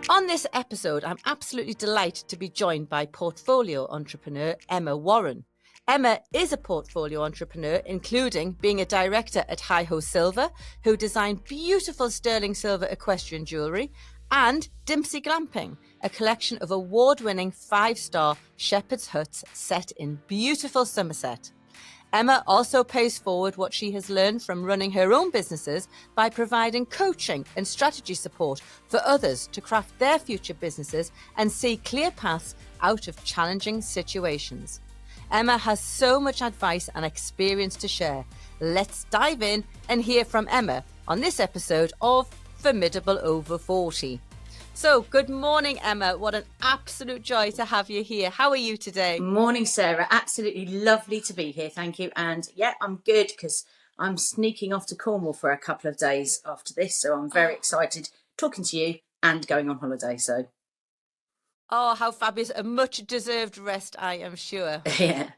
On this episode, I'm absolutely delighted to be joined by portfolio entrepreneur Emma Warren. Emma is a portfolio entrepreneur, including being a director at Hiho Silver, who designed beautiful sterling silver equestrian jewellery, and Dimpsey Glamping, a collection of award-winning 5-star shepherd's huts set in beautiful Somerset. Emma also pays forward what she has learned from running her own businesses by providing coaching and strategy support for others to craft their future businesses and see clear paths out of challenging situations. Emma has so much advice and experience to share. Let's dive in and hear from Emma on this episode of Formidable Over 40. So, good morning, Emma. What an absolute joy to have you here. How are you today? Morning, Sarah. Absolutely lovely to be here. Thank you. And yeah, I'm good because I'm sneaking off to Cornwall for a couple of days after this. So I'm very excited talking to you and going on holiday. So, oh, how fabulous. A much deserved rest, I am sure. yeah.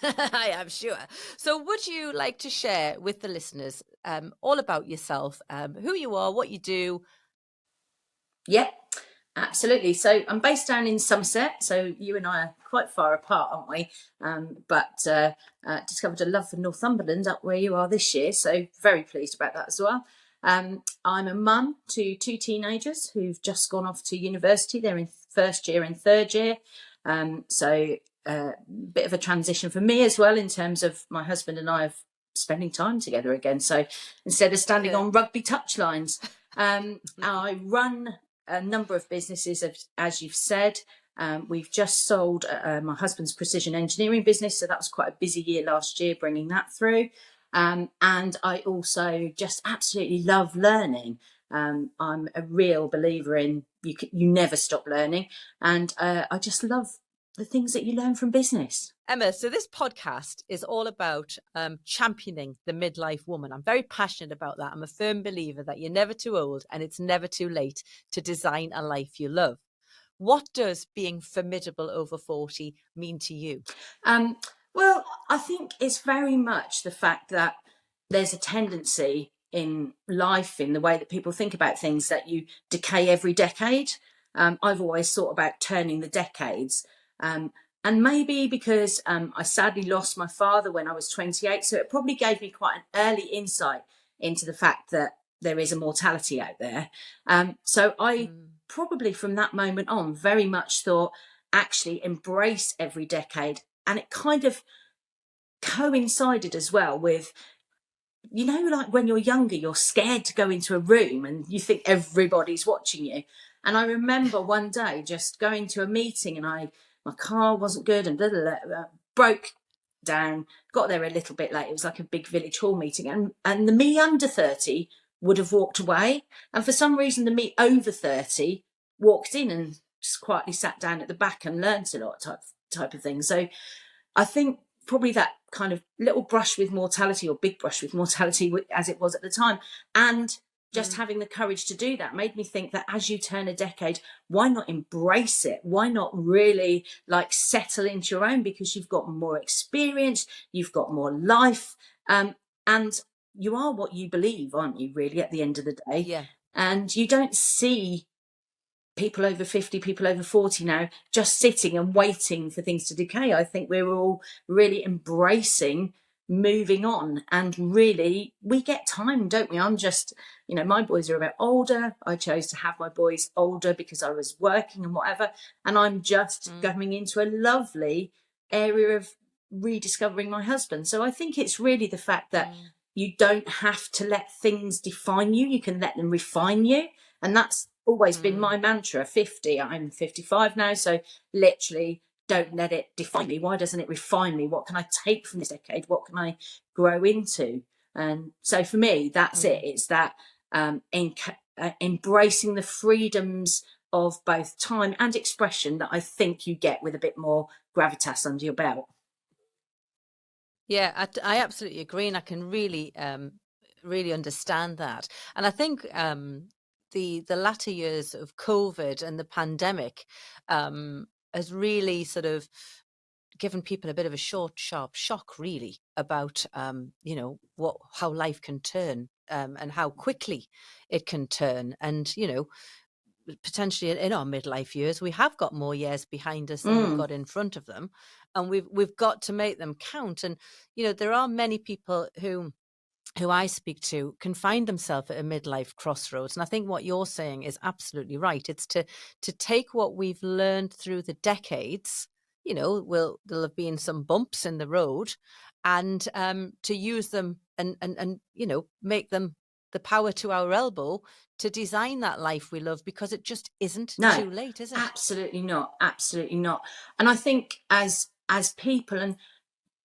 I am sure. So would you like to share with the listeners all about yourself, who you are, what you do? Yeah, absolutely. So I'm based down in Somerset. So you and I are quite far apart, aren't we? But discovered a love for Northumberland up where you are this year. So very pleased about that as well. I'm a mum to 2 teenagers who've just gone off to university. They're in first year and third year. So a bit of a transition for me as well in terms of my husband and I have spending time together again. So instead of standing on rugby touchlines, I run a number of businesses, as you've said. We've just sold my husband's precision engineering business, so that was quite a busy year last year, bringing that through. And I also just absolutely love learning. I'm a real believer in you never stop learning, and I just love the things that you learn from business. Emma, so this podcast is all about championing the midlife woman. I'm very passionate about that. I'm a firm believer that you're never too old and it's never too late to design a life you love. What does being formidable over 40 mean to you? Well, I think it's very much the fact that there's a tendency in life, in the way that people think about things, that you decay every decade. I've always thought about turning the decades. And maybe because I sadly lost my father when I was 28, so it probably gave me quite an early insight into the fact that there is a mortality out there. So I probably from that moment on very much thought, actually embrace every decade. And it kind of coincided as well with, you know, like when you're younger, you're scared to go into a room and you think everybody's watching you. And I remember one day just going to a meeting and my car wasn't good and broke down, got there a little bit late. It was like a big village hall meeting. And the me under 30 would have walked away. And for some reason, the me over 30 walked in and just quietly sat down at the back and learnt a lot type of thing. So I think probably that kind of little brush with mortality, or big brush with mortality as it was at the time, and just having the courage to do that made me think that as you turn a decade, why not embrace it? Why not really like settle into your own, because you've got more experience, you've got more life, and you are what you believe, aren't you, really, at the end of the day? Yeah. And you don't see people over 50, people over 40 now just sitting and waiting for things to decay. I think we're all really embracing moving on, and really we get time, don't we? I'm just, you know, my boys are a bit older. I chose to have my boys older because I was working and whatever, and I'm just going into a lovely area of rediscovering my husband. So I think it's really the fact that you don't have to let things define you, you can let them refine you. And that's always been my mantra. 50, I'm 55 now, so literally don't let it define me. Why doesn't it refine me? What can I take from this decade? What can I grow into? And so for me, that's it. It's that embracing the freedoms of both time and expression that I think you get with a bit more gravitas under your belt. Yeah, I absolutely agree, and I can really, really understand that. And I think the latter years of COVID and the pandemic has really sort of given people a bit of a short, sharp shock, really, about you know, how life can turn and how quickly it can turn. And you know, potentially in our midlife years, we have got more years behind us than we've Mm. got in front of them, and we've got to make them count. And there are many people who I speak to can find themselves at a midlife crossroads. And I think what you're saying is absolutely right. It's to take what we've learned through the decades. There'll have been some bumps in the road, and to use them and make them the power to our elbow to design that life we love, because it just isn't No, too late, is it? absolutely not. Absolutely not. And I think as people, and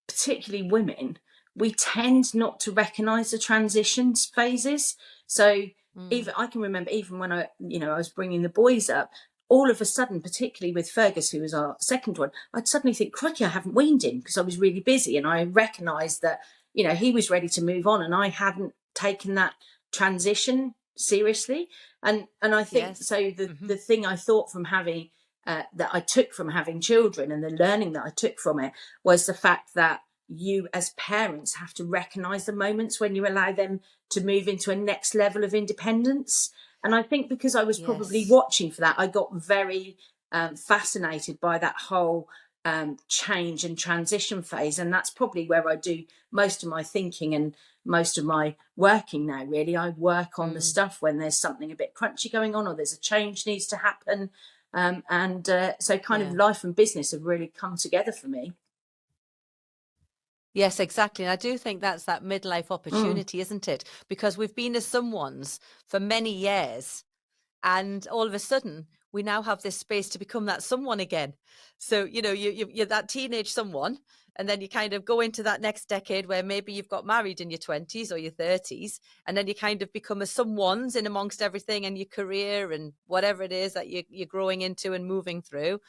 particularly women, we tend not to recognize the transitions phases. So even I can remember, even when I was bringing the boys up, all of a sudden, particularly with Fergus, who was our second one, I'd suddenly think, crikey, I haven't weaned him, because I was really busy, and I recognized that he was ready to move on, and I hadn't taken that transition seriously. And I think Yes. so the thing I thought from having that I took from having children, and the learning that I took from it, was the fact that you as parents have to recognize the moments when you allow them to move into a next level of independence. And I think because I was probably Yes. watching for that, I got very fascinated by that whole change and transition phase. And that's probably where I do most of my thinking and most of my working now, really. I work on the stuff when there's something a bit crunchy going on, or there's a change needs to happen. So kind of life and business have really come together for me. Yes, exactly. And I do think that's that midlife opportunity, isn't it? Because we've been as someone's for many years, and all of a sudden we now have this space to become that someone again. So, you're that teenage someone, and then you kind of go into that next decade where maybe you've got married in your 20s or your 30s, and then you kind of become a someone's in amongst everything and your career and whatever it is that you're growing into and moving through.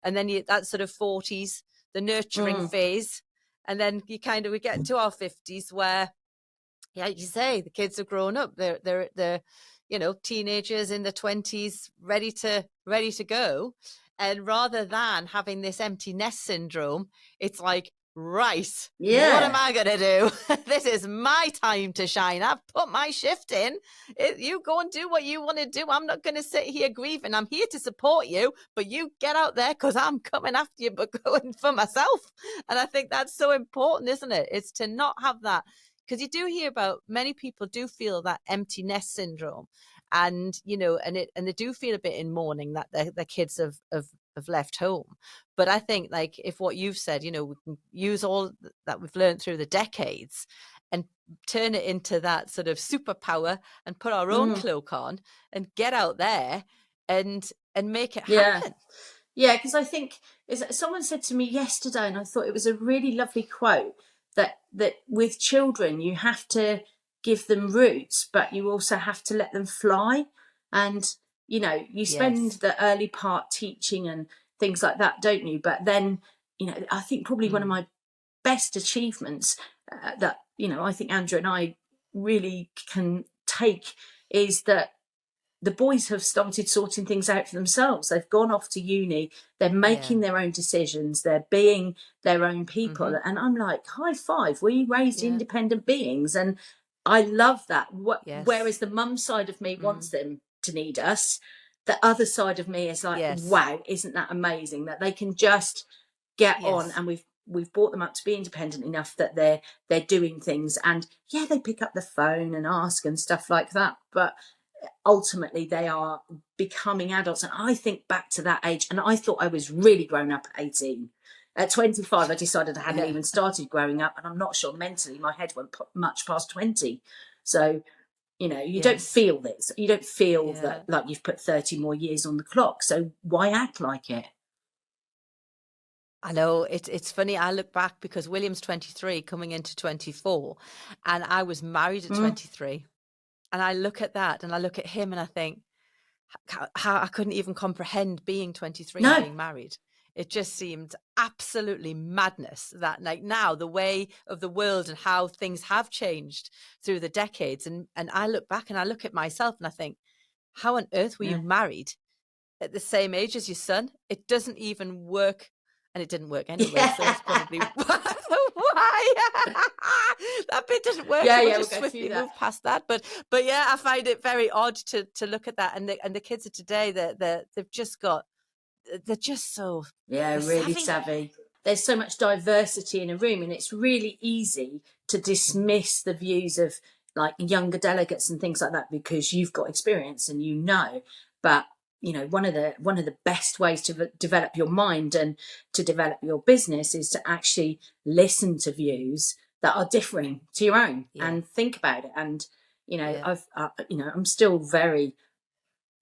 And then that sort of 40s, the nurturing phase. And then we get into our 50s where, yeah, you say the kids have grown up. They're teenagers in their 20s, ready to go. And rather than having this empty nest syndrome, it's like, right, what am I going to do? This is my time to shine. I've put my shift in. You go and do what you want to do. I'm not going to sit here grieving. I'm here to support you, but you get out there, because I'm coming after you, but going for myself. And I think that's so important, isn't it? It's to not have that, because you do hear about, many people do feel that empty nest syndrome, and and they do feel a bit in mourning that their kids have left home. But I think, like, if what you've said, we can use all that we've learned through the decades and turn it into that sort of superpower, and put our own cloak on and get out there and make it happen. Yeah, because I think someone said to me yesterday, and I thought it was a really lovely quote, that with children you have to give them roots, but you also have to let them fly. And you spend the early part teaching and things like that, don't you? But then I think probably one of my best achievements that I think Andrew and I really can take is that the boys have started sorting things out for themselves. They've gone off to uni. They're making their own decisions. They're being their own people. And I'm like, high five. We raised independent beings. And I love that. Whereas the mum side of me wants them to need us, the other side of me is like, wow, isn't that amazing that they can just get on, and we've brought them up to be independent enough that they're doing things. And they pick up the phone and ask and stuff like that. But ultimately they are becoming adults. And I think back to that age, and I thought I was really grown up at 18. At 25 I decided I hadn't even started growing up, and I'm not sure mentally my head went much past 20. So you don't feel this, you don't feel that like you've put 30 more years on the clock, so why act like it? I know, it's funny. I look back, because William's 23 coming into 24, and I was married at 23. And I look at that, and I look at him, and I think how I couldn't even comprehend being 23 and being married. It just seemed absolutely madness that, like, now the way of the world and how things have changed through the decades. And I look back and I look at myself and I think, how on earth were you married at the same age as your son? It doesn't even work. And it didn't work anyway. So it's probably Why? That bit doesn't work. Yeah, So we'll yeah, just we'll go swiftly through that. move past that. But yeah, I find it very odd to look at that. And the kids of today, they've just got, they're just so, Yeah, they're really savvy. There's so much diversity in a room, and it's really easy to dismiss the views of like younger delegates and things like that because you've got experience and you know. But you know, one of the best ways to develop your mind and to develop your business is to actually listen to views that are differing to your own and think about it. And you know, I'm still very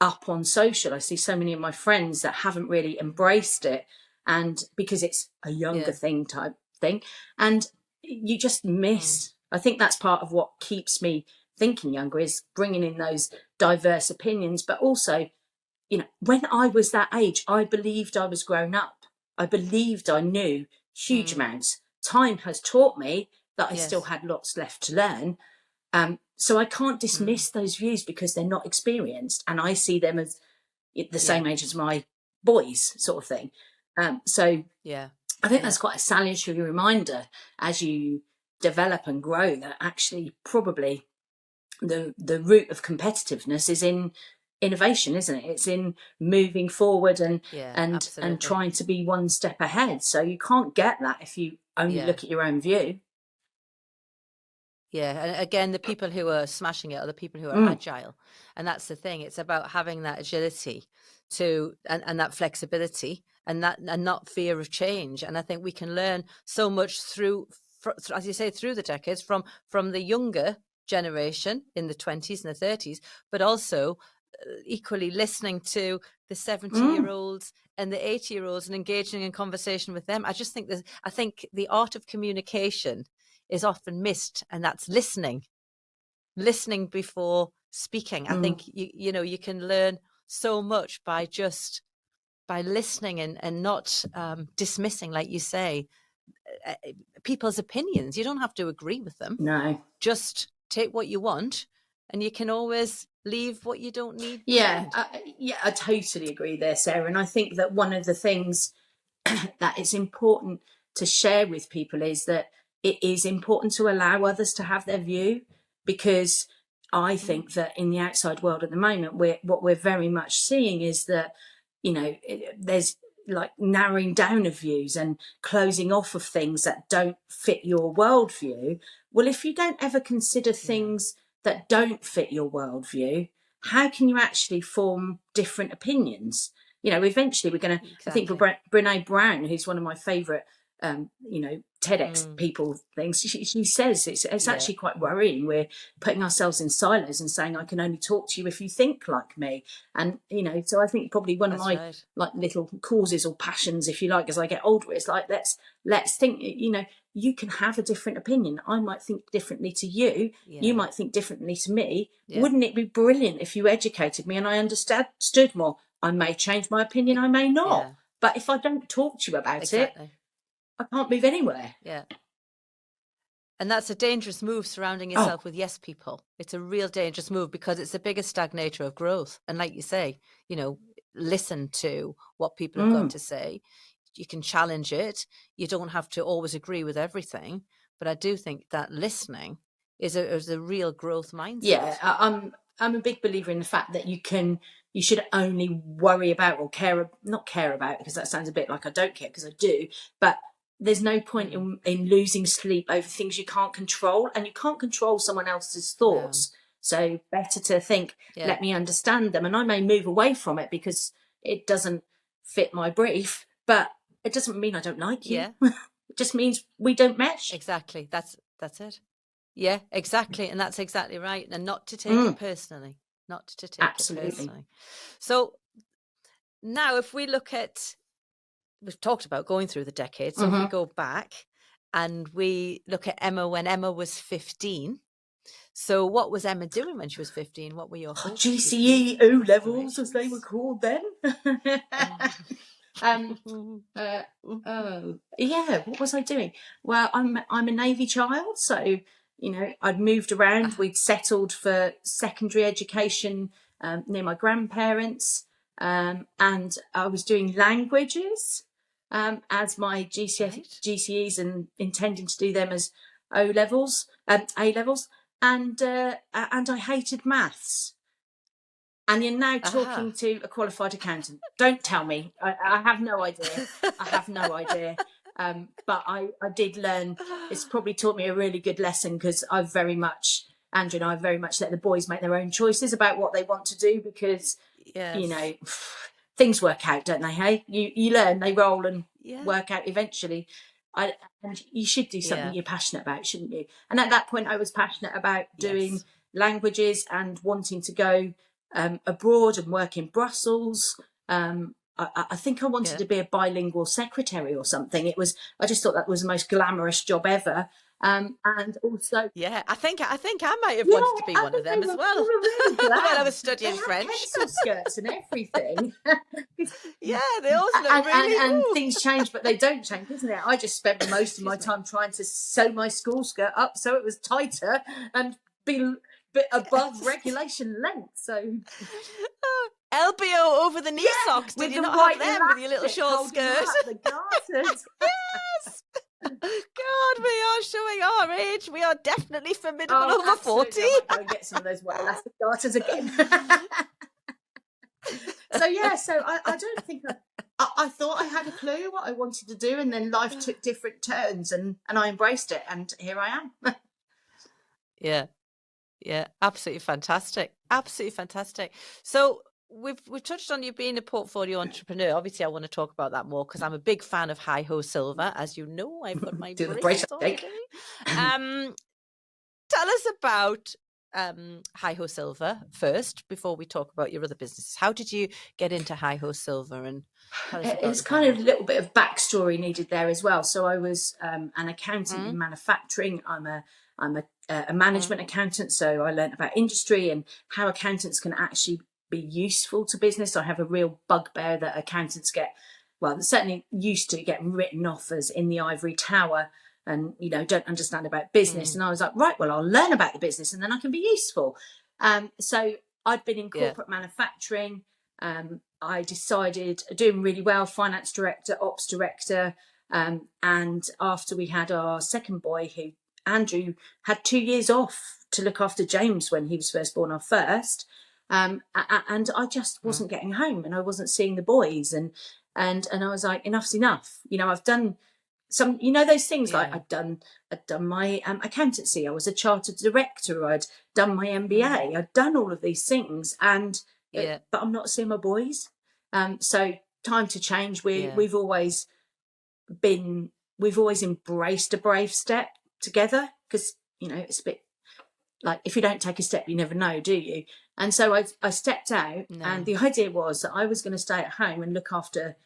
up on social. I see so many of my friends that haven't really embraced it, and because it's a younger thing type thing, and you just miss. I think that's part of what keeps me thinking younger, is bringing in those diverse opinions. But also, you know, when I was that age, I believed I was grown up. I believed I knew huge amounts. Time has taught me that I still had lots left to learn. So I can't dismiss those views because they're not experienced, and I see them as the same age as my boys, sort of thing. So I think that's quite a salutary reminder as you develop and grow, that actually probably the root of competitiveness is in innovation, isn't it? It's in moving forward and trying to be one step ahead. So you can't get that if you only look at your own view. Yeah, and again, the people who are smashing it are the people who are agile, and that's the thing. It's about having that agility to and that flexibility and not fear of change. And I think we can learn so much through, as you say, through the decades from the younger generation in the 20s and the 30s, but also equally listening to the 70-year-olds and the 80-year-olds and engaging in conversation with them. I just think I think the art of communication is often missed, and that's listening before speaking. I think you can learn so much by listening and not dismissing, like you say, people's opinions. You don't have to agree with them. No, just take what you want, and you can always leave what you don't need. I totally agree there, Sarah. And I think that one of the things that it's important to share with people is that it is important to allow others to have their view, because I think that in the outside world at the moment, what we're very much seeing is that, you know, there's like narrowing down of views and closing off of things that don't fit your worldview. Well, if you don't ever consider things that don't fit your worldview, how can you actually form different opinions? You know, eventually we're going to, I think for Brene Brown, who's one of my favourite, TEDx people things, she says it's actually quite worrying. We're putting ourselves in silos and saying, I can only talk to you if you think like me. And, you know, so I think probably one of my like little causes or passions, if you like, as I get older, is like, let's think, you know, you can have a different opinion. I might think differently to you. You might think differently to me. Wouldn't it be brilliant if you educated me and I understood more? I may change my opinion, I may not. But if I don't talk to you about it, I can't move anywhere. Yeah. And that's a dangerous move, surrounding yourself with yes people. It's a real dangerous move because it's the biggest stagnator of growth. And like you say, you know, listen to what people have got to say. You can challenge it. You don't have to always agree with everything. But I do think that listening is a real growth mindset. Yeah, I'm a big believer in the fact that you should only worry about or not care about, because that sounds a bit like I don't care, because I do, but there's no point in losing sleep over things you can't control, and you can't control someone else's thoughts. So better to think, let me understand them, and I may move away from it because it doesn't fit my brief, but it doesn't mean I don't like you. It just means we don't mesh. Exactly. That's it. Yeah, exactly. And that's exactly right. And not to take it personally. Not to take it personally. So now if we look at, we've talked about going through the decades. So if we go back and we look at Emma when Emma was 15. So what was Emma doing when she was 15? What were your hopes? GCE O levels, as they were called then. What was I doing? Well, I'm a Navy child, so you know, I'd moved around. We'd settled for secondary education near my grandparents, and I was doing languages. as my Right. GCEs and intending to do them as A levels, and I hated maths. And you're now talking Aha. to a qualified accountant. Don't tell me. I have no idea. I have no idea. But I did learn. It's probably taught me a really good lesson, because Andrew and I very much let the boys make their own choices about what they want to do, because, you Yes. know, things work out, don't they? Hey, you learn, they roll and Yeah. work out eventually. And you should do something Yeah. you're passionate about, shouldn't you? And at that point, I was passionate about doing Yes. languages and wanting to go abroad and work in Brussels. I think I wanted Yeah. to be a bilingual secretary or something. I just thought that was the most glamorous job ever. And also, Yeah. I think I might have yeah, wanted to be I one of think them as they well were really when I glam. was They studying had French. pencil skirts and everything. Yeah, they always look really. And Ooh. things change, but they don't change, isn't it? I just spent most of my Excuse me. time trying to sew my school skirt up so it was tighter and be bit above regulation length. So LBO over the knee yeah, socks. Did with you the not have white them with your little elastic short holding them skirt? up, the garters. Yes. God, we are showing our age. We are definitely formidable Oh, over absolutely! 40. I might go and get some of those white elastic garters again. So yeah, I don't think I thought I had a clue what I wanted to do, and then life took different turns, and I embraced it, and here I am. Yeah. Yeah, absolutely fantastic. Absolutely fantastic. So we've touched on you being a portfolio entrepreneur. Obviously, I want to talk about that more because I'm a big fan of Hiho Silver. As you know, I've got my Do the bracelets bracelet on shake. today. Tell us about Hiho Silver first before we talk about your other businesses. How did you get into Hiho Silver, and tell us about It's the kind of a brand? little bit of backstory needed there as well. So I was an accountant in manufacturing. I'm a management accountant, so I learned about industry and how accountants can actually be useful to business. I have a real bugbear that accountants get, well, certainly used to getting written off as in the ivory tower, and don't understand about business. And I was like, right, well, I'll learn about the business and then I can be useful. So I'd been in Yeah. corporate manufacturing. I decided doing really well, finance director, ops director. And after we had our second boy, who Andrew had 2 years off to look after James when he was first born, our first. And I just wasn't getting home, and I wasn't seeing the boys, and I was like, enough's enough. I've done some, those things, like Yeah. I'd done my accountancy. I was a chartered director. I'd done my MBA. I'd done all of these things, and Yeah. but I'm not seeing my boys. So time to change. Yeah. We've always embraced a brave step together, because it's a bit like, if you don't take a step, you never know, do you? And so I stepped out, No. and the idea was that I was going to stay at home and look after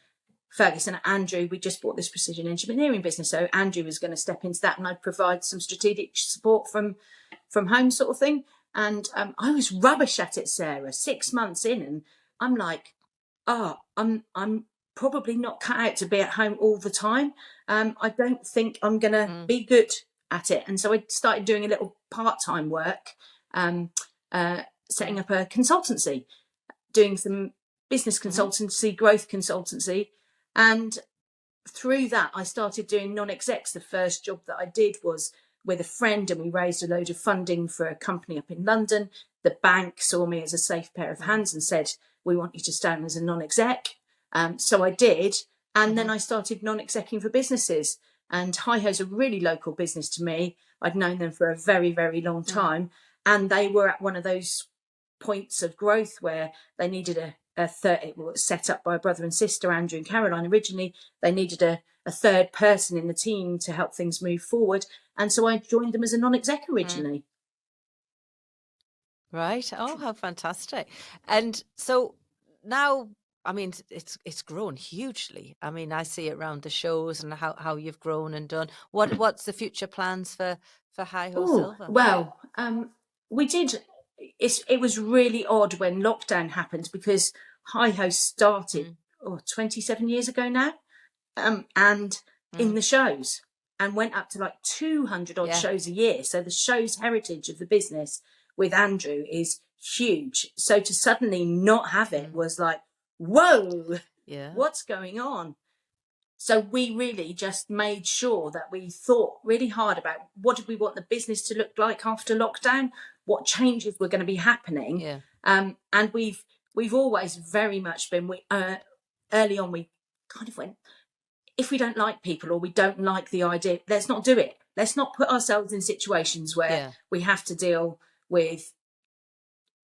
Fergus and Andrew. We just bought this precision engineering business, so Andrew was going to step into that, and I'd provide some strategic support from home, sort of thing. And I was rubbish at it, Sarah. 6 months in, and I'm like, I'm probably not cut out to be at home all the time. I don't think I'm going to be good at it. And so I started doing a little part-time work, setting up a consultancy, doing some business consultancy, growth consultancy. And through that, I started doing non-execs. The first job that I did was with a friend, and we raised a load of funding for a company up in London. The bank saw me as a safe pair of hands and said, we want you to stay on as a non-exec. So I did. And then I started non-execing for businesses. And Hiho's a really local business to me. I'd known them for a very, very long time. And they were at one of those points of growth where they needed a third. It was set up by a brother and sister, Andrew and Caroline originally. They needed a third person in the team to help things move forward. And so I joined them as a non-exec originally. Right. Oh, how fantastic. And so now, I mean, it's grown hugely. I mean, I see it around the shows and how you've grown and done. What's the future plans for Hiho Silver? Well, we did. It was really odd when lockdown happened, because Hiho started 27 years ago now, and in the shows, and went up to like 200 odd shows a year. So the show's heritage of the business with Andrew is huge. So to suddenly not have it was like, whoa, what's going on? So we really just made sure that we thought really hard about what did we want the business to look like after lockdown, what changes were going to be happening. Yeah. And we've always very much been, early on, we kind of went, if we don't like people or we don't like the idea, let's not do it. Let's not put ourselves in situations where we have to deal with,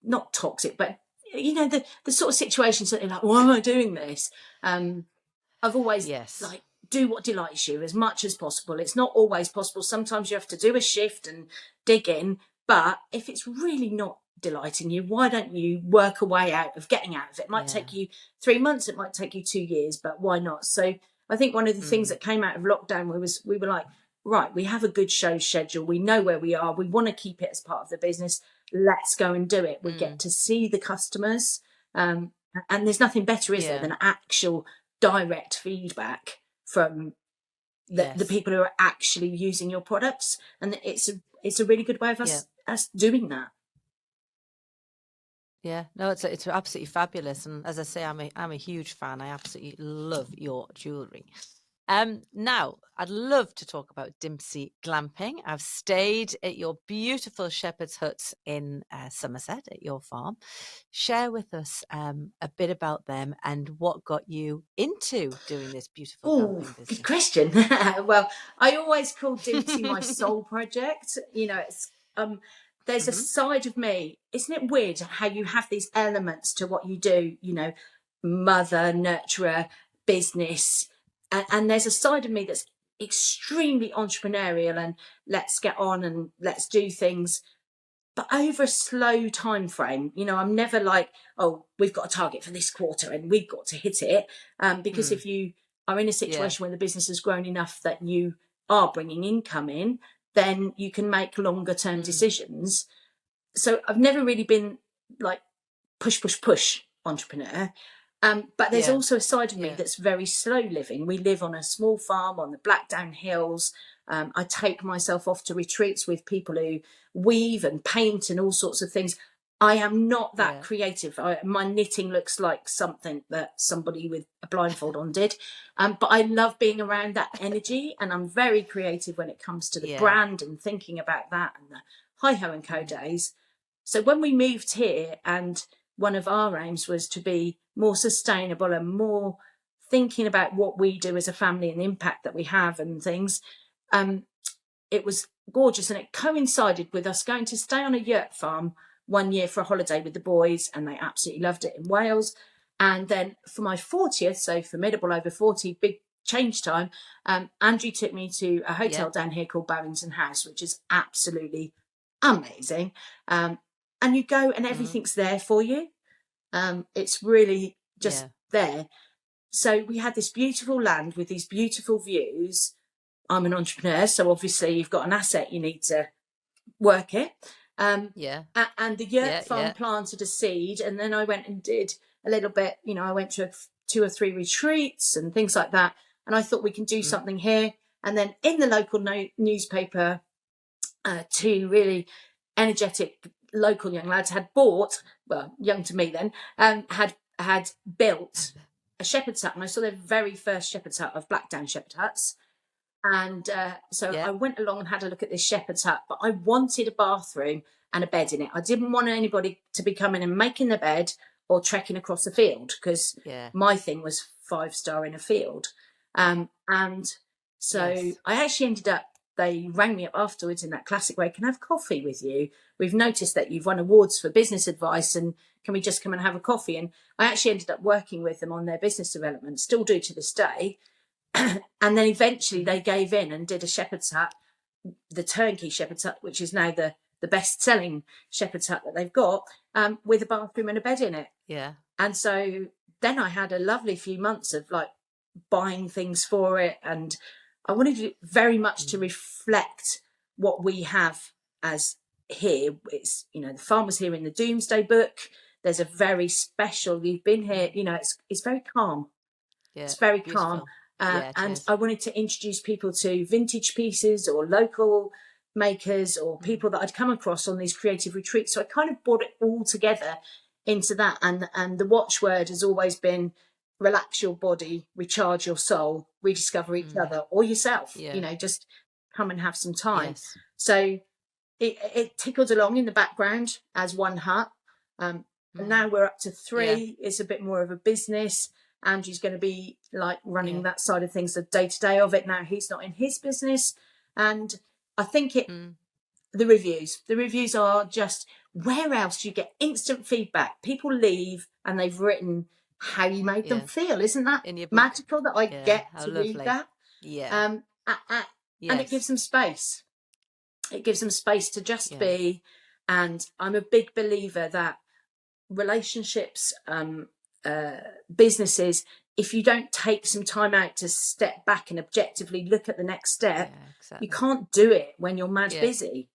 not toxic, but the sort of situations that you're like, why am I doing this? I've always like, do what delights you as much as possible. It's not always possible. Sometimes you have to do a shift and dig in. But if it's really not delighting you, why don't you work a way out of getting out of it? It might take you 3 months, it might take you 2 years, but why not? So I think one of the things that came out of lockdown we were like, right, we have a good show schedule. We know where we are. We want to keep it as part of the business. Let's go and do it. We get to see the customers. And there's nothing better, is there, than actual direct feedback from the people who are actually using your products. And it's a really good way of us doing that. Yeah, no, it's absolutely fabulous. And as I say, I'm a huge fan. I absolutely love your jewellery. Now, I'd love to talk about Dimpsey Glamping. I've stayed at your beautiful shepherd's huts in Somerset at your farm. Share with us a bit about them and what got you into doing this beautiful glamping business. Good question. Well, I always call Dimpsey my soul project. It's there's a side of me. Isn't it weird how you have these elements to what you do? Mother, nurturer, business. And there's a side of me that's extremely entrepreneurial and let's get on and let's do things, but over a slow time frame. I'm never like, oh, we've got a target for this quarter and we've got to hit it. Because if you are in a situation where the business has grown enough that you are bringing income in, then you can make longer term decisions. So I've never really been like push entrepreneur. But there's also a side of me that's very slow living. We live on a small farm on the Blackdown Hills. I take myself off to retreats with people who weave and paint and all sorts of things. I am not that creative. My knitting looks like something that somebody with a blindfold on did. But I love being around that energy, and I'm very creative when it comes to the brand and thinking about that and the Hiho & Co days. So when we moved here, and one of our aims was to be more sustainable and more thinking about what we do as a family and the impact that we have and things, it was gorgeous. And it coincided with us going to stay on a yurt farm 1 year for a holiday with the boys, and they absolutely loved it, in Wales. And then for my 40th, so Formidable Over 40, big change time, Andrew took me to a hotel down here called Barrington House, which is absolutely amazing. And you go and everything's there for you. It's really just there. So we had this beautiful land with these beautiful views. I'm an entrepreneur, so obviously you've got an asset, you need to work it. And the yurt farm planted a seed, and then I went and did a little bit, I went to 2 or 3 retreats and things like that. And I thought we can do something here. And then in the local newspaper, 2 really energetic local young lads had bought, well, young to me then, had built a shepherd's hut. And I saw their very first shepherd's hut of Blackdown shepherd huts. And so I went along and had a look at this shepherd's hut, but I wanted a bathroom and a bed in it. I didn't want anybody to be coming and making the bed or trekking across the field, because my thing was 5-star in a field. And so I actually ended up, they rang me up afterwards in that classic way, can I have coffee with you? We've noticed that you've won awards for business advice, and can we just come and have a coffee? And I actually ended up working with them on their business development, still do to this day. And then eventually they gave in and did a shepherd's hut, the turnkey shepherd's hut, which is now the best-selling shepherd's hut that they've got, with a bathroom and a bed in it. Yeah. And so then I had a lovely few months of like buying things for it, and I wanted it very much to reflect what we have as here. It's, the farm was here in the Doomsday Book. There's a very special, you've been here, it's very calm. Yeah, it's very calm. And I wanted to introduce people to vintage pieces or local makers or people that I'd come across on these creative retreats. So I kind of brought it all together into that. And the watchword has always been relax your body, recharge your soul, rediscover each other or yourself. Yeah. Just come and have some time. Yes. So it tickled along in the background as one hut. And now we're up to 3. Yeah. It's a bit more of a business. Andrew's going to be like running Yeah. that side of things, the day-to-day of it. Now he's not in his business. And I think the reviews are just, where else do you get instant feedback? People leave and they've written how you made them feel. Isn't that In your book. magical that I get How to lovely. read that? Yeah. And it gives them space. It gives them space to just be. And I'm a big believer that relationships, businesses, if you don't take some time out to step back and objectively look at the next step, exactly. you can't do it when you're mad busy,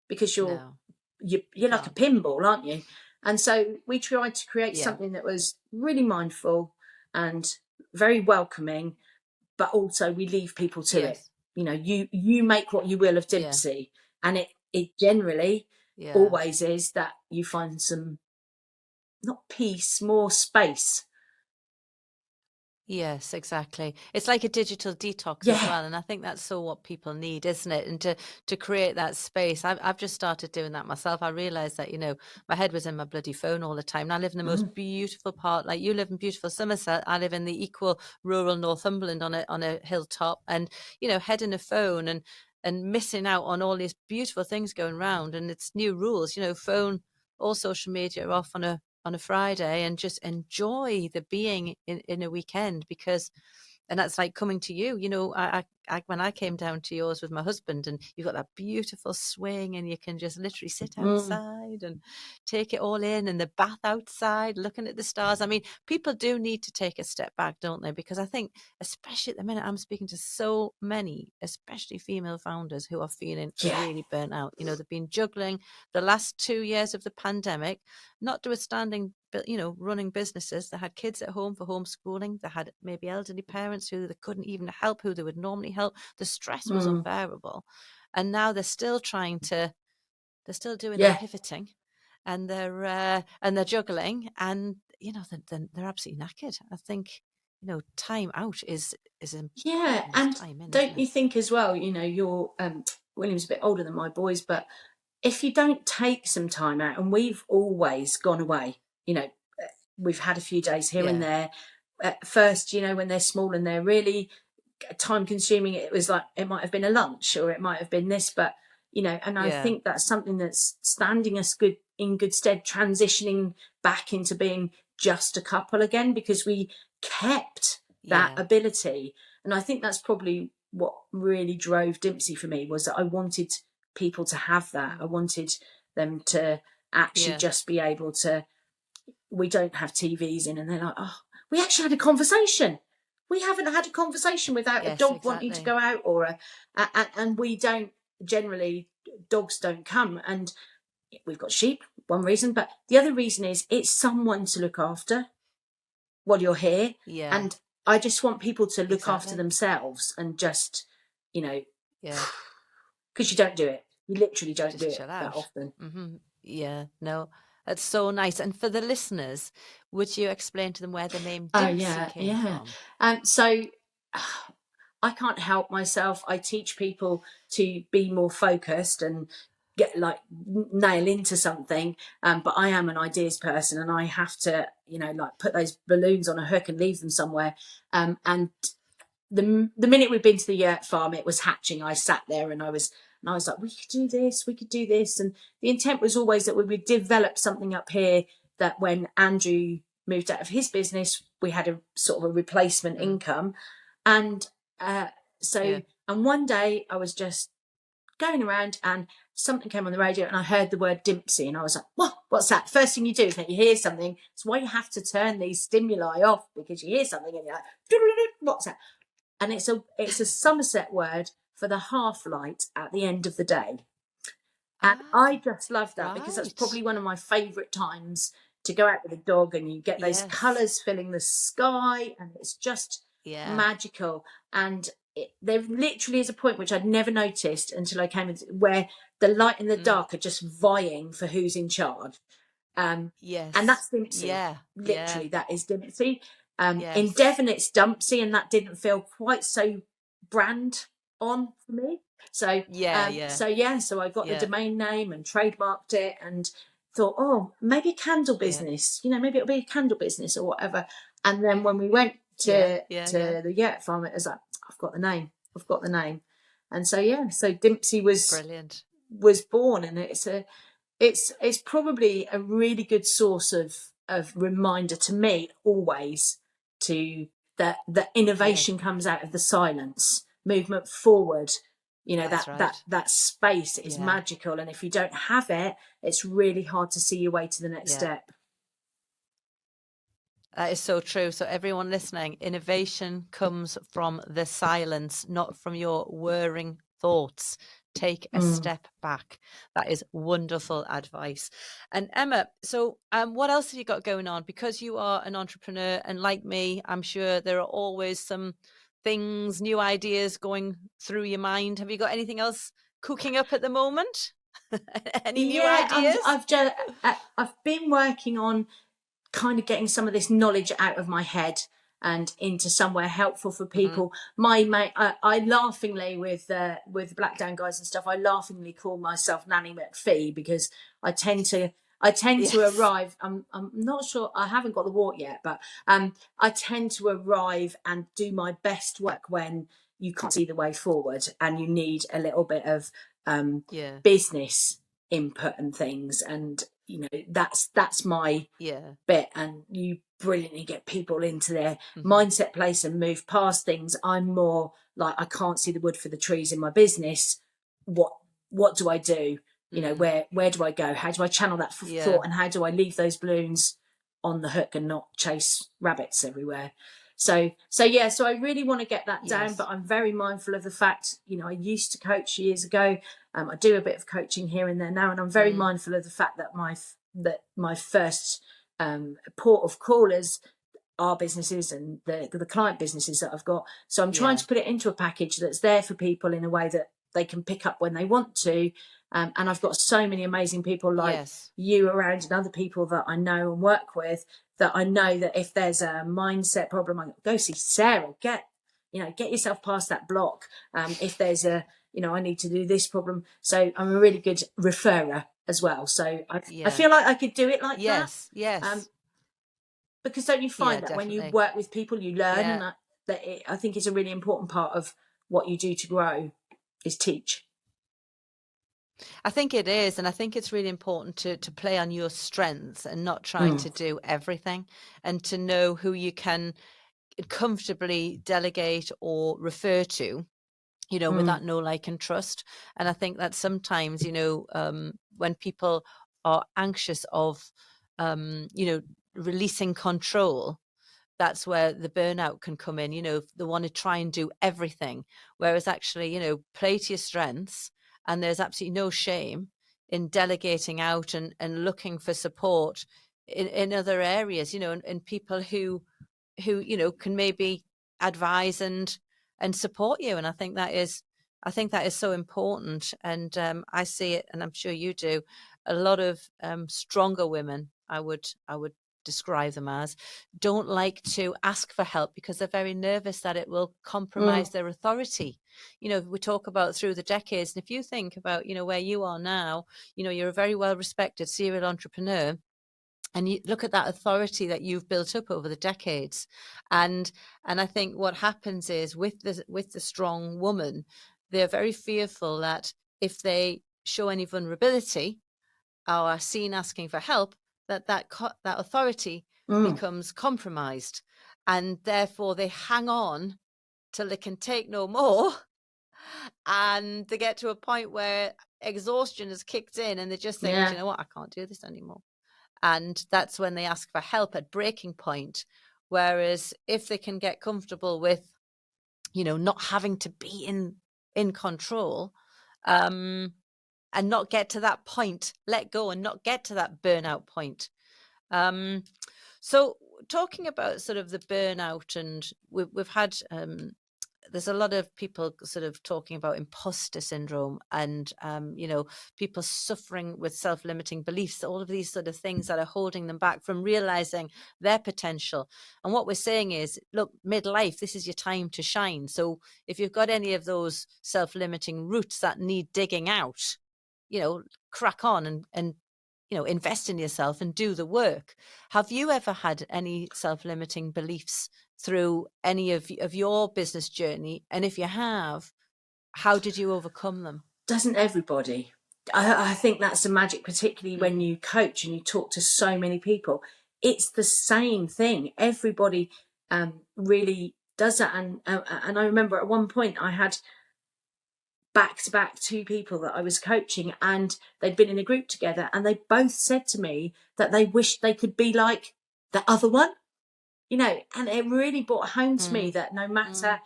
because you're like a pinball, aren't you? And so we tried to create something that was really mindful and very welcoming, but also we leave people to it. You make what you will of Dimpsey, and it generally always is that you find some, not peace, more space. Yes, exactly. It's like a digital detox as well, and I think that's so what people need, isn't it? And to create that space, I've just started doing that myself. I realized that my head was in my bloody phone all the time. And I live in the most beautiful part, like you live in beautiful Somerset. I live in the equal rural Northumberland on a hilltop, and head in a phone and missing out on all these beautiful things going around. And it's new rules, phone, all social media off on a Friday, and just enjoy the being in a weekend, and that's like coming to you. I when I came down to yours with my husband, and you've got that beautiful swing, and you can just literally sit outside and take it all in, and the bath outside, looking at the stars. I mean, people do need to take a step back, don't they? Because I think, especially at the minute, I'm speaking to so many, especially female founders, who are feeling really burnt out. They've been juggling the last 2 years of the pandemic, notwithstanding, but running businesses. They had kids at home for homeschooling. They had maybe elderly parents who they couldn't even help, who they would normally help. The stress was unbearable, and now they're still doing the pivoting, and they're juggling, and they're absolutely knackered. I think time out is and time in, don't you think as well? You're William's a bit older than my boys, but if you don't take some time out, and we've always gone away, we've had a few days here and there. At first, when they're small and they're really time consuming, it was like, it might have been a lunch or it might have been this, but and I think that's something that's standing us in good stead, transitioning back into being just a couple again, because we kept that ability. And I think that's probably what really drove Dimpsey for me, was that I wanted people to have that. I wanted them to actually just be able to, we don't have TVs in, and they're like, oh, we actually had a conversation. We haven't had a conversation without a dog wanting to go out, or and we don't, generally dogs don't come. And we've got sheep, one reason, but the other reason is it's someone to look after while you're here. And I just want people to look after themselves, and just because you don't do it, you literally don't just do it that often. No, that's so nice. And for the listeners, would you explain to them where the name Dimpsey came from? So I can't help myself. I teach people to be more focused and nail into something. But I am an ideas person, and I have to, put those balloons on a hook and leave them somewhere. And the minute we'd been to the yurt farm, it was hatching. I sat there and I was like, we could do this. And the intent was always that we would develop something up here, that when Andrew moved out of his business, we had a sort of a replacement income. And and one day I was just going around, and something came on the radio, and I heard the word Dimpsey, and I was like, what's that? First thing you do is that you hear something. It's why you have to turn these stimuli off, because you hear something and you're like, what's that? And it's a Somerset word for the half light at the end of the day. And I just love that, because that's probably one of my favourite times to go out with a dog, and you get those colours filling the sky, and it's just magical. And there literally is a point which I'd never noticed until I came in, where the light and the dark are just vying for who's in charge. And that's Dimpsey. Literally, that is Dimpsey. In Yes. Devon, it's Dimpsey, and that didn't feel quite so brand on for me. So so I got the domain name and trademarked it, and thought, oh, maybe a candle business, maybe it'll be a candle business or whatever. And then when we went to the yurt farm, it was like, I've got the name, and so Dimpsey Brilliant. was born, and it's probably a really good source of reminder to me always to that innovation comes out of the silence, movement forward. That space is magical, and if you don't have it, it's really hard to see your way to the next step. That is so true. So everyone listening, innovation comes from the silence, not from your whirring thoughts. Take a step back. That is wonderful advice. And Emma, so what else have you got going on? Because you are an entrepreneur, and like me, I'm sure there are always some things, new ideas going through your mind. Have you got anything else cooking up at the moment? Any new ideas? I've been working on kind of getting some of this knowledge out of my head and into somewhere helpful for people. My mate, I laughingly with Blackdown guys and stuff, I laughingly call myself Nanny McPhee, because I tend to arrive. I'm not sure, I haven't got the wart yet, but I tend to arrive and do my best work when you can't see the way forward and you need a little bit of business input and things, and that's my bit. And you brilliantly get people into their mindset place and move past things. I'm more like, I can't see the wood for the trees in my business. What do I do? Where do I go? How do I channel that thought, and how do I leave those balloons on the hook and not chase rabbits everywhere? So I really want to get that down, but I'm very mindful of the fact, I used to coach years ago. I do a bit of coaching here and there now, and I'm very mindful of the fact that my first port of callers are businesses and the client businesses that I've got. So I'm trying to put it into a package that's there for people in a way that they can pick up when they want to. And I've got so many amazing people like you around, and other people that I know and work with, that I know that if there's a mindset problem, I go see Sarah, get yourself past that block. If there's I need to do this problem. So I'm a really good referrer as well. So I feel like I could do it like that. Yes. Because don't you find that when you work with people, you learn, and I think it's a really important part of what you do to grow is teach. I think it is, and I think it's really important to play on your strengths and not try to do everything, and to know who you can comfortably delegate or refer to, with that know, like, and trust. And I think that sometimes, when people are anxious of, releasing control, that's where the burnout can come in. They want to try and do everything, whereas actually, play to your strengths. And there's absolutely no shame in delegating out and looking for support in other areas, and people who can maybe advise and support you. And I think that is so important. And I see it, and I'm sure you do, a lot of stronger women, I would describe them as, don't like to ask for help because they're very nervous that it will compromise their authority. We talk about through the decades, and if you think about where you are now, you're a very well respected serial entrepreneur, and you look at that authority that you've built up over the decades. And I think what happens is with the strong woman, they're very fearful that if they show any vulnerability or are seen asking for help, that authority becomes compromised, and therefore they hang on till they can take no more, and they get to a point where exhaustion has kicked in, and they just think, you know what, I can't do this anymore. And that's when they ask for help at breaking point. Whereas if they can get comfortable with, not having to be in control, and not get to that point, let go and not get to that burnout point. So talking about sort of the burnout, and we've had there's a lot of people sort of talking about imposter syndrome and, people suffering with self-limiting beliefs, all of these sort of things that are holding them back from realizing their potential. And what we're saying is, look, midlife, this is your time to shine. So if you've got any of those self-limiting roots that need digging out, crack on and invest in yourself and do the work. Have you ever had any self-limiting beliefs through any of your business journey? And if you have, how did you overcome them? Doesn't everybody? I think that's the magic, particularly when you coach and you talk to so many people. It's the same thing. Everybody really does that. And I remember at one point I had back-to-back two people that I was coaching, and they'd been in a group together, and they both said to me that they wished they could be like the other one, and it really brought home to me that no matter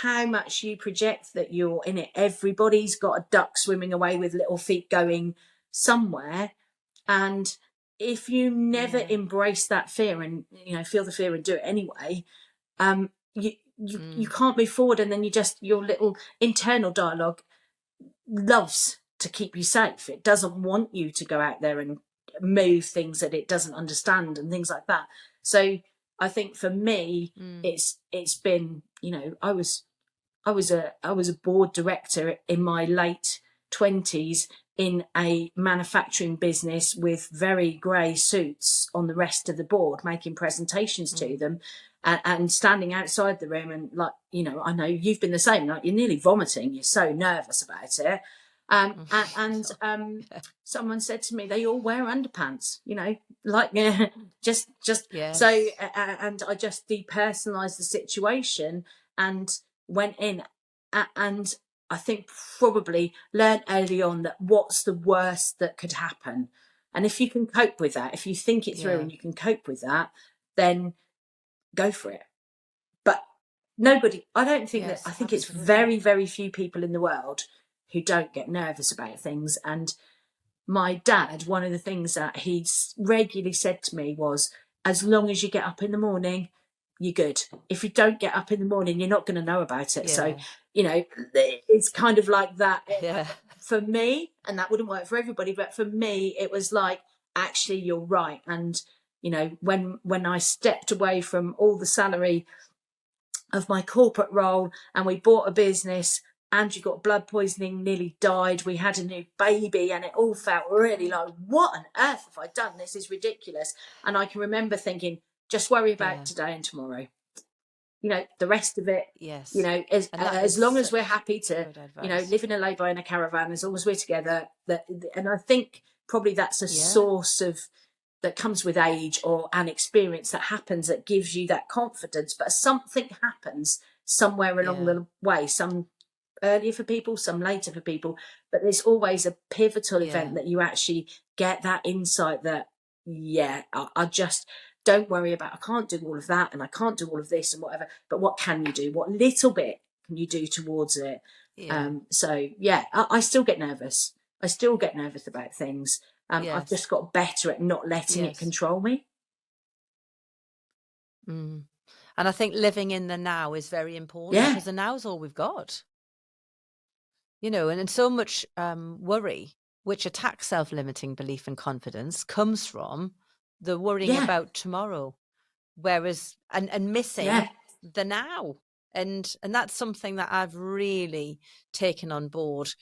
how much you project that you're in it, everybody's got a duck swimming away with little feet going somewhere. And if you never embrace that fear and feel the fear and do it anyway, you can't move forward. And then your little internal dialogue loves to keep you safe. It doesn't want you to go out there and move things that it doesn't understand and things like that. So I think for me, it's been, I was a board director in my late 20s in a manufacturing business with very grey suits on the rest of the board, making presentations to them and standing outside the room. And I know you've been the same, you're nearly vomiting. You're so nervous about it. Someone said to me, they all wear underpants, just Yes. so, and I just depersonalized the situation and went in, and I think probably learned early on that what's the worst that could happen. And if you can cope with that, if you think it through and you can cope with that, then go for it. But I don't think that, I think it's very, very few people in the world who don't get nervous about things. And my dad, one of the things that he regularly said to me was, as long as you get up in the morning, you're good. If you don't get up in the morning, you're not going to know about it. So, it's kind of like that for me, and that wouldn't work for everybody. But for me, it was like, actually, you're right. And, when I stepped away from all the salary of my corporate role and we bought a business, Andrew got blood poisoning, nearly died. We had a new baby, and it all felt really like, what on earth have I done? This is ridiculous. And I can remember thinking, just worry about today and tomorrow. The rest of it, as long as we're happy to, live in a lay-by in a caravan, as long as we're together. And I think probably that's a source of that comes with age or an experience that happens that gives you that confidence. But something happens somewhere along the way, some earlier for people, some later for people, but there's always a pivotal event that you actually get that insight that I just don't worry about, I can't do all of that and I can't do all of this and whatever, but what can you do? What little bit can you do towards it? I still get nervous. I still get nervous about things. I've just got better at not letting it control me. And I think living in the now is very important because the now is all we've got. And so much worry, which attacks self-limiting belief and confidence, comes from the worrying about tomorrow, whereas and missing the now. And that's something that I've really taken on board.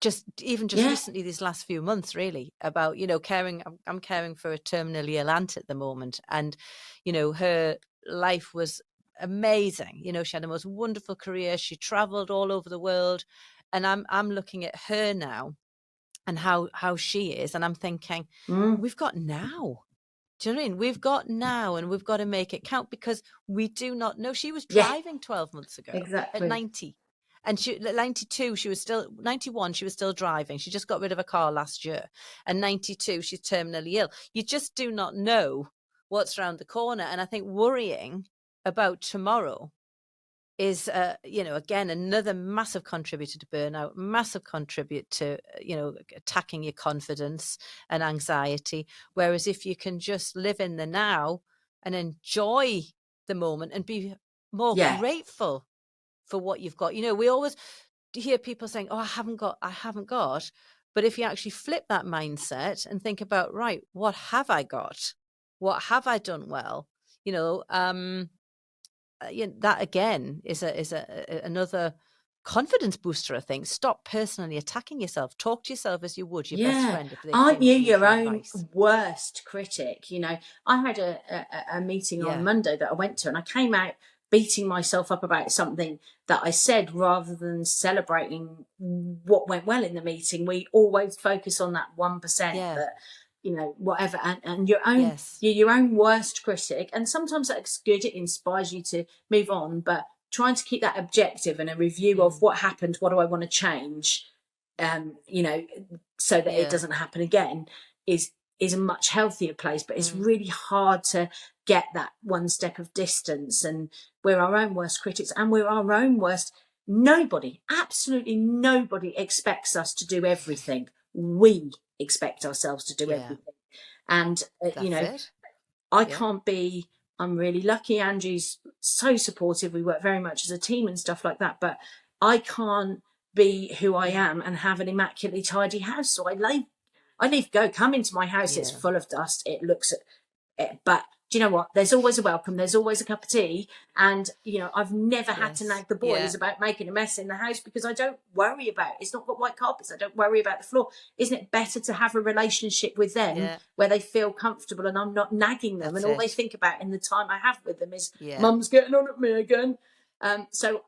Just recently, these last few months, really, about caring. I'm caring for a terminally ill aunt at the moment, and her life was amazing. She had the most wonderful career. She traveled all over the world, and I'm looking at her now and how she is, and I'm thinking, we've got now. Do you know what I mean? We've got now, and we've got to make it count, because we do not know. She was driving 12 months ago at 90. And she, 92, she was still, 91, she was still driving. She just got rid of a car last year. And 92, she's terminally ill. You just do not know what's around the corner. And I think worrying about tomorrow is, again, another massive contributor to burnout, massive contributor to, attacking your confidence and anxiety. Whereas if you can just live in the now and enjoy the moment and be more Yeah. grateful for what you've got. You know, we always hear people saying, "Oh, I haven't got." But if you actually flip that mindset and think about, right, what have I got? What have I done well? You know, that again is another confidence booster. I think. Stop personally attacking yourself. Talk to yourself as you would your best Yeah. friend if they Aren't came you to you your for own advice. worst critic? You know, I had a meeting on Yeah. Monday that I went to, and I came out beating myself up about something that I said rather than celebrating what went well in the meeting. We always focus on that 1% Yeah. that, you know, whatever, and your own, Yes. you're your own worst critic. And sometimes that's good, it inspires you to move on, but trying to keep that objective and a review of what happened, what do I want to change, you know, so that it Yeah. doesn't happen again, is a much healthier place. But it's really hard to get that one step of distance, and we're our own worst critics, and we're our own worst. Nobody, absolutely nobody, expects us to do everything. We expect ourselves to do Yeah. everything, and you That's know, it. I Yeah. can't be. I'm really lucky. Andrew's so supportive. We work very much as a team and stuff like that. But I can't be who I am and have an immaculately tidy house. So I leave go. Come into my house. It's Yeah. full of dust. It looks but do you know what? There's always a welcome. There's always a cup of tea. And, you know, I've never had to Yes. nag the boys Yeah. about making a mess in the house because I don't worry about it. It's not got white carpets. I don't worry about the floor. Isn't it better to have a relationship with them Yeah. where they feel comfortable and I'm not nagging them, That's and all they it. think about in the time I have with them is Yeah. mum's getting on at me again. So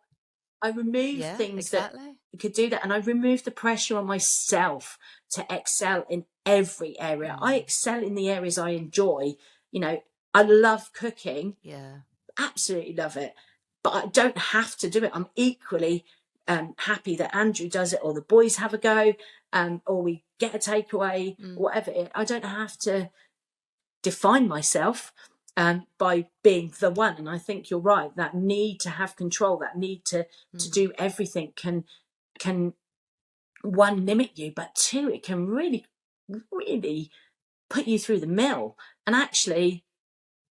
I remove Yeah. things that Exactly. could do that, and I remove the pressure on myself to excel in every area. I excel in the areas I enjoy. You know, I love cooking, Yeah. absolutely love it, but I don't have to do it. I'm equally happy that Andrew does it, or the boys have a go, or we get a takeaway, or whatever. I don't have to define myself by being the one. And I think you're right. That need to have control, that need to do everything can one, limit you, but two, it can really, really put you through the mill. And actually,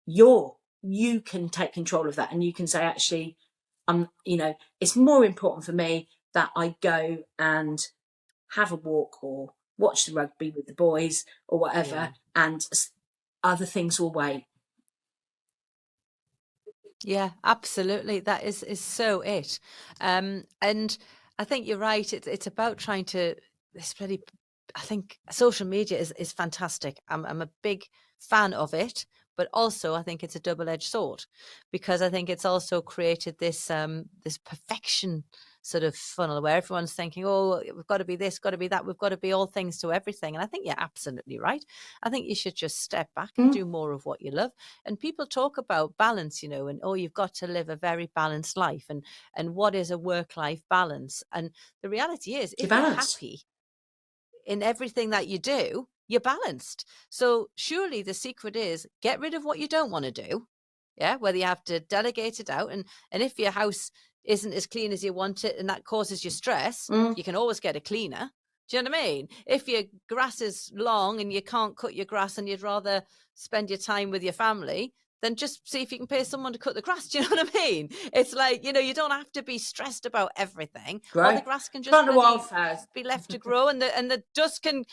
you can take control of that, and you can say, actually, you know, it's more important for me that I go and have a walk or watch the rugby with the boys or whatever, Yeah. and other things will wait. Yeah, absolutely. That is so it. And I think you're right. It's about trying to this bloody I think social media is fantastic. I'm a big fan of it, but also I think it's a double-edged sword because I think it's also created this perfection sort of funnel where everyone's thinking, oh, we've got to be this, got to be that, we've got to be all things to everything. And I think you're absolutely right. I think you should just step back and do more of what you love. And people talk about balance, you know, and oh, you've got to live a very balanced life, and what is a work-life balance? And the reality is, You're if you're balanced. happy in everything that you do, you're balanced. So surely the secret is get rid of what you don't want to do. Yeah, whether you have to delegate it out, and if your house isn't as clean as you want it and that causes you stress, you can always get a cleaner. Do you know what I mean? If your grass is long and you can't cut your grass and you'd rather spend your time with your family, then just see if you can pay someone to cut the grass. Do you know what I mean? It's like, you know, you don't have to be stressed about everything. Or the grass can just Plant the wildflowers. be left to grow, and the dust can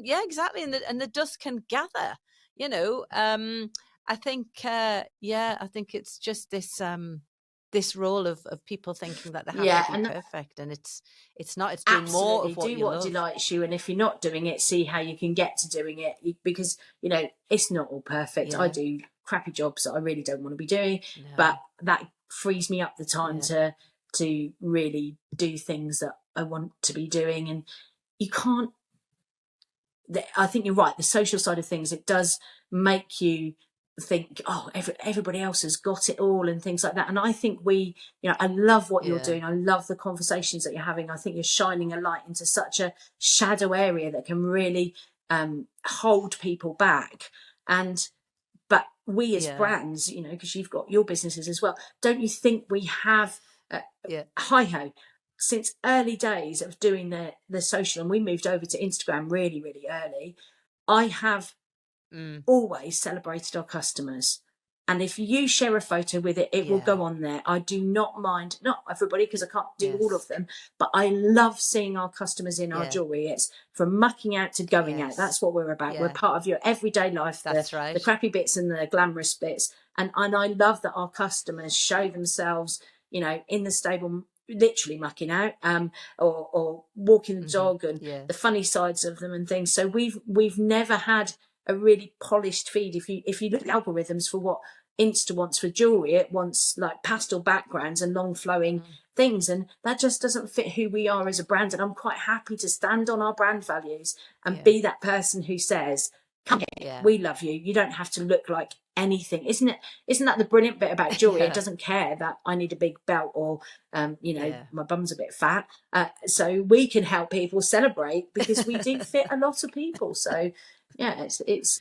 yeah, exactly, and the dust can gather. You know, I think I think it's just this role of people thinking that they have to Yeah, be and perfect, and it's not. It's doing more absolutely of what do you what love. delights you, and if you're not doing it, see how you can get to doing it, because you know it's not all perfect. I Yeah. do crappy jobs that I really don't want to be doing, No. but that frees me up the time Yeah. to really do things that I want to be doing. And you can't, I think you're right, the social side of things, it does make you think, oh, everybody else has got it all and things like that. And I think you know, I love what you're Yeah. doing. I love the conversations that you're having. I think you're shining a light into such a shadow area that can really hold people back. But we as Yeah. brands, you know, because you've got your businesses as well, don't you think we have Yeah. Hiho, since early days of doing the social, and we moved over to Instagram really, really early, I have always celebrated our customers, And if you share a photo with it, it will go on there. I do not mind, not everybody, because I can't do all of them, but I love seeing our customers in our jewellery. It's from mucking out to going out. That's what we're about. We're part of your everyday life, That's right. the crappy bits and the glamorous bits. And I love that our customers show themselves, you know, in the stable, literally mucking out, or walking the dog, and the funny sides of them and things. So we've never had a really polished feed. If you look at algorithms for what Insta wants for jewellery, it wants like pastel backgrounds and long flowing things, and that just doesn't fit who we are as a brand. And I'm quite happy to stand on our brand values and be that person who says, come here, we love you, you don't have to look like anything. Isn't that the brilliant bit about jewellery? It doesn't care that I need a big belt, or you know, my bum's a bit fat, so we can help people celebrate, because we do fit a lot of people. So yeah, it's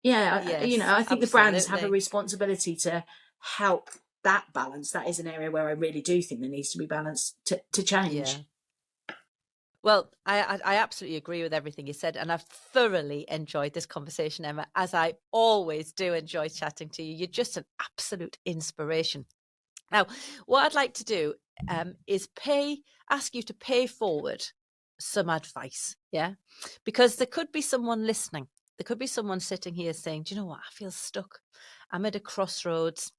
you know, I think the brands have a responsibility to help that balance. That is an area where I really do think there needs to be balance to change. Well, I absolutely agree with everything you said, and I've thoroughly enjoyed this conversation, Emma, as I always do enjoy chatting to you. You're just an absolute inspiration. Now, what I'd like to do is ask you to pay forward some advice, because there could be someone listening. There could be someone sitting here saying, do you know what, I feel stuck. I'm at a crossroads.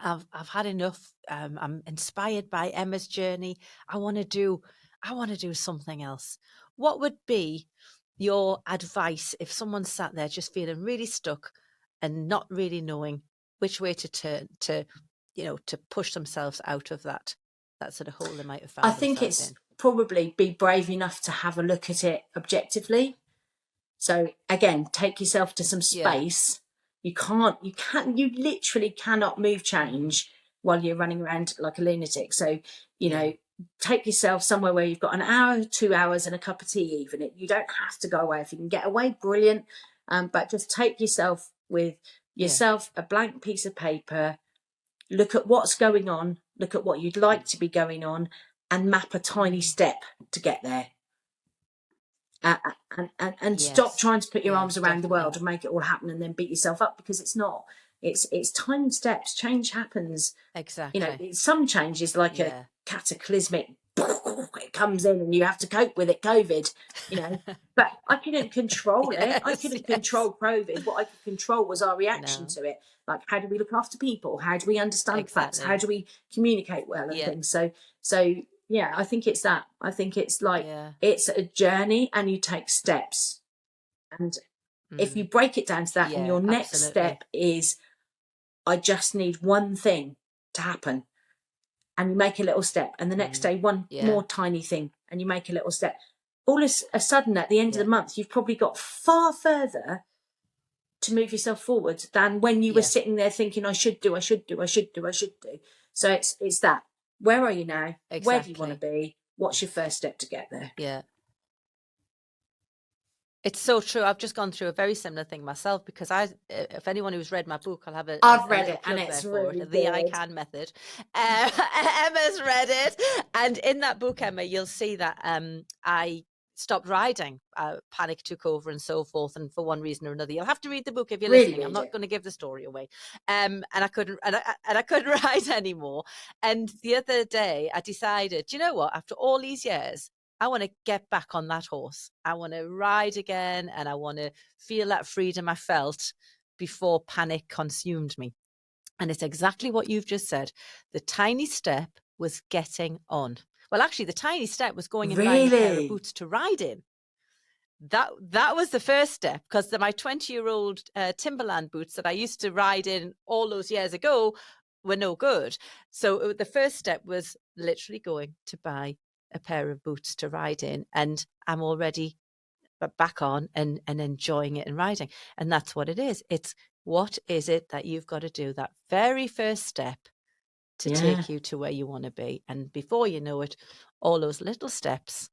I've had enough. I'm inspired by Emma's journey. I want to do something else. What would be your advice if someone sat there just feeling really stuck and not really knowing which way to turn to push themselves out of that sort of hole they might have found? I think it's probably be brave enough to have a look at it objectively. So again, take yourself to some space. You literally cannot move change while you're running around like a lunatic. So, you know, take yourself somewhere where you've got an hour, 2 hours and a cup of tea even. You don't have to go away. If you can get away, brilliant. But just take yourself with yourself, a blank piece of paper, look at what's going on, look at what you'd like to be going on, and map a tiny step to get there. And stop trying to put your arms around the world and make it all happen and then beat yourself up, because it's not. It's tiny steps. Change happens. Exactly. You know, some change is like a cataclysmic. It comes in and you have to cope with it. COVID, you know. But I couldn't control it. I couldn't control COVID. What I could control was our reaction to it. Like, how do we look after people? How do we understand facts? How do we communicate well and things? So. Yeah, I think it's that. I think it's like, it's a journey and you take steps. And if you break it down to that, and your next step is, I just need one thing to happen, and you make a little step, and the next day, one more tiny thing, and you make a little step. All of a sudden, at the end of the month, you've probably got far further to move yourself forward than when you were sitting there thinking, I should do. So it's that. Where are you now? Exactly. Where do you want to be? What's your first step to get there? Yeah. It's so true. I've just gone through a very similar thing myself, because if anyone who's read my book, I'll have I've read it, and it's really good. The I Can Method. Emma's read it. And in that book, Emma, you'll see that I stopped riding. Panic took over and so forth, and for one reason or another. You'll have to read the book if you're listening. I'm not going to give the story away. And I couldn't ride anymore. And the other day I decided, you know what, after all these years, I want to get back on that horse. I want to ride again, and I want to feel that freedom I felt before panic consumed me. And it's exactly what you've just said. The tiny step was getting on. Well, actually, the tiny step was going and buying a pair of boots to ride in. That was the first step, because my 20-year-old Timberland boots that I used to ride in all those years ago were no good. So the first step was literally going to buy a pair of boots to ride in, and I'm already back on and enjoying it and riding. And that's what it is. It's, what is it that you've got to do, that very first step, to take you to where you want to be. And before you know it, all those little steps,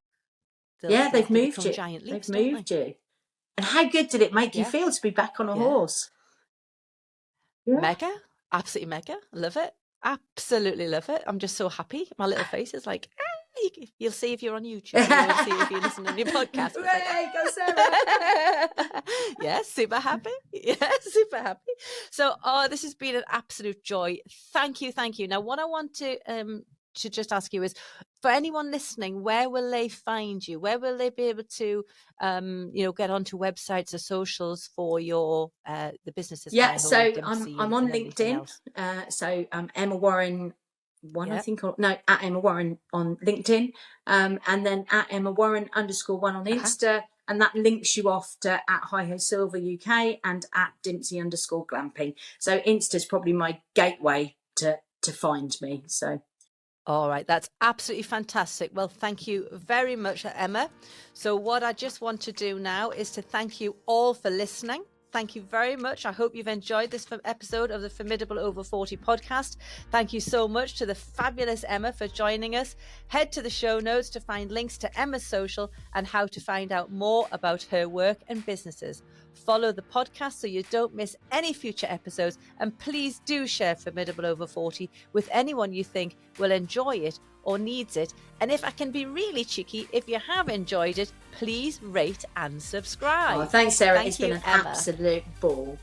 they've moved you. Giant leaps, they've moved you. And how good did it make you feel to be back on a horse? Mega, absolutely mega. Love it. Absolutely love it. I'm just so happy. My little face is like, You'll see if you're on YouTube. You'll see if you listen on your podcast. Hooray, go Sarah! Yes, super happy. Yes, super happy. So, this has been an absolute joy. Thank you. Now, what I want to just ask you is, for anyone listening, where will they find you? Where will they be able to, get onto websites or socials for your the businesses? Yeah, Hiho, so Dimpsey, I'm on and everything LinkedIn. else? So Emma Warren one, I Yep. think, or no, at Emma Warren on LinkedIn, and then at Emma Warren _1 on Insta, and that links you off to at Hiho Silver UK and at Dimpsey _Glamping. So Insta's probably my gateway to find me. So. All right, that's absolutely fantastic. Well, thank you very much, Emma. So what I just want to do now is to thank you all for listening. Thank you very much. I hope you've enjoyed this episode of the Formidable Over 40 podcast. Thank you so much to the fabulous Emma for joining us. Head to the show notes to find links to Emma's social and how to find out more about her work and businesses. Follow the podcast so you don't miss any future episodes, and please do share Formidable Over 40 with anyone you think will enjoy it or needs it. And if I can be really cheeky, if you have enjoyed it, please rate and subscribe. Oh, thanks, Sarah. Thank it's you, been an Emma. absolute ball.